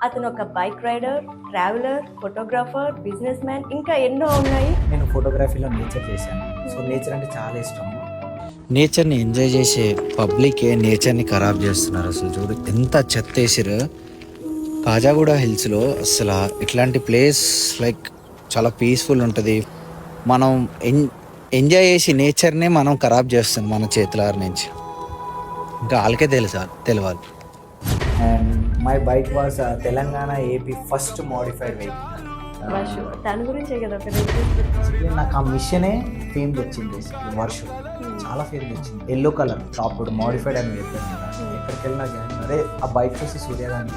అతను ఒక bike rider, traveller, photographer, businessman, ఇంకా ఎన్నో ఉన్నాయి. నేను ఫోటోగ్రఫీలో నేచర్ చేశాను. సో నేచర్ అంటే చాలా ఇష్టం. నేచర్ని ఎంజాయ్ చేసే పబ్లికే నేచర్ని ఖరాబ్ చేస్తున్నారు. అసలు చూడు ఎంత చెత్త వేసిరు. కాజాగూడ హిల్స్లో అసలు ఇట్లాంటి ప్లేస్ లైక్ చాలా పీస్ఫుల్ ఉంటుంది. మనం ఎంజాయ్ చేసి నేచర్ని మనం ఖరాబ్ చేస్తున్నాం మన చేతులారి నుంచి. ఇంకా వాళ్ళకే తెలియాలి. And my bike was Telangana AP first modified vehicle. దాని గురించే కదా ఒక నాకు ఆ మిషనే ఫేమ్ తెచ్చింది. వర్షం చాలా ఫేమ్ తెచ్చింది. ఎల్లో కలర్ టాప్ మోడిఫైడ్ అని చెప్పాను కదా, ఎక్కడికి వెళ్ళినా కానీ అదే ఆ బైక్ చూసి సూర్యగాని